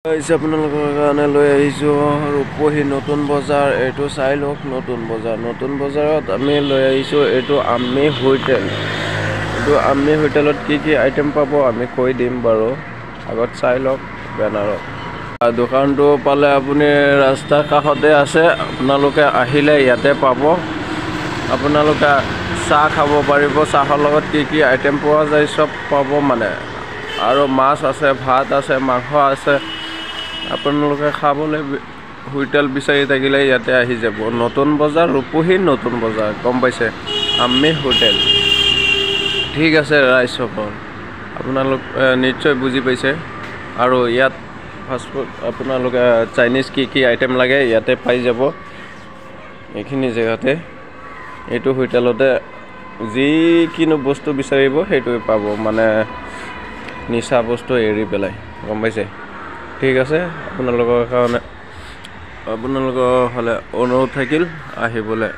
আপোনালোকৰ কাৰণে লৈ আহিছোঁ ৰূপহী নতুন বজাৰ। এইটো চাই লওক নতুন বজাৰত আমি লৈ আহিছোঁ এইটো আম্মি হোটেল। এইটো আম্মি হোটেলত কি আইটেম পাব আমি কৈ দিম বাৰু, আগত চাই লওক বেনাৰত। দোকানটো পালে আপুনি ৰাস্তাৰ কাষতে আছে, আপোনালোকে আহিলে ইয়াতে পাব। আপোনালোকে চাহ খাব পাৰিব, চাহৰ লগত কি আইটেম পোৱা যায় চব পাব মানে। আৰু মাছ আছে, ভাত আছে, মাংস আছে। আপোনালোকে খাবলৈ হোটেল বিচাৰি থাকিলে ইয়াতে আহি যাব। নতুন বজাৰ, ৰূপহী নতুন বজাৰ, গম পাইছে? আম্মি হোটেল। ঠিক আছে ৰাইজসকল, আপোনালোক নিশ্চয় বুজি পাইছে। আৰু ইয়াত ফাষ্টফুড আপোনালোকে চাইনিজ কি আইটেম লাগে ইয়াতে পাই যাব। এইখিনি জেগাতে এইটো হোটেলতে যিকোনো বস্তু বিচাৰিব সেইটোৱে পাব, মানে নিচা বস্তু এৰি পেলাই, গম পাইছে? ঠিক আছে, আপোনালোকৰ হ'লে অনুৰোধ থাকিল আহিবলৈ।